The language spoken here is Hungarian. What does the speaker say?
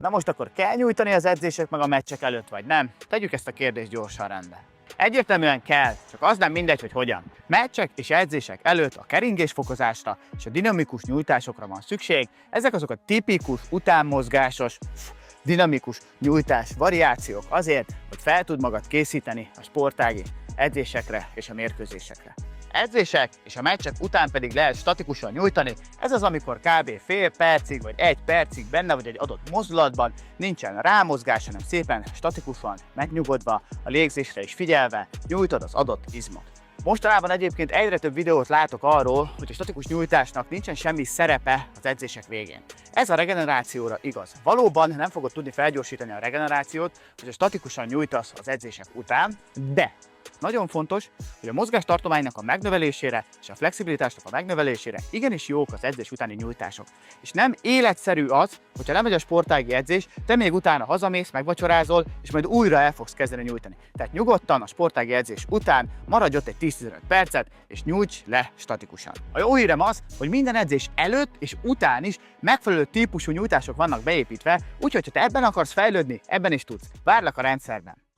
Na most akkor kell nyújtani az edzések meg a meccsek előtt, vagy nem? Tegyük ezt a kérdést gyorsan rendbe. Egyértelműen kell, csak az nem mindegy, hogy hogyan. Meccsek és edzések előtt a keringésfokozásra és a dinamikus nyújtásokra van szükség. Ezek azok a tipikus, utánmozgásos, dinamikus nyújtás variációk azért, hogy fel tud magad készíteni a sportági edzésekre és a mérkőzésekre. Edzések és a meccsek után pedig lehet statikusan nyújtani. Ez az, amikor kb. Fél percig vagy egy percig benne vagy egy adott mozdulatban, nincsen rámozgás, hanem szépen statikusan, megnyugodva, a légzésre is figyelve nyújtod az adott izmot. Mostanában egyébként egyre több videót látok arról, hogy a statikus nyújtásnak nincsen semmi szerepe az edzések végén. Ez a regenerációra igaz. Valóban nem fogod tudni felgyorsítani a regenerációt, hogy a statikusan nyújtasz az edzések után, de nagyon fontos, hogy a mozgástartománynak a megnövelésére és a flexibilitásnak a megnövelésére igenis jók az edzés utáni nyújtások. És nem életszerű az, hogyha lemegy a sportági edzés, te még utána hazamész, megvacsorázol, és majd újra el fogsz kezdeni nyújtani. Tehát nyugodtan a sportági edzés után maradj ott egy 10-15 percet, és nyújts le statikusan. A jó hírem az, hogy minden edzés előtt és után is megfelelő típusú nyújtások vannak beépítve, úgyhogy ha te ebben akarsz fejlődni, ebben is tudsz. Várlak a rendszerben!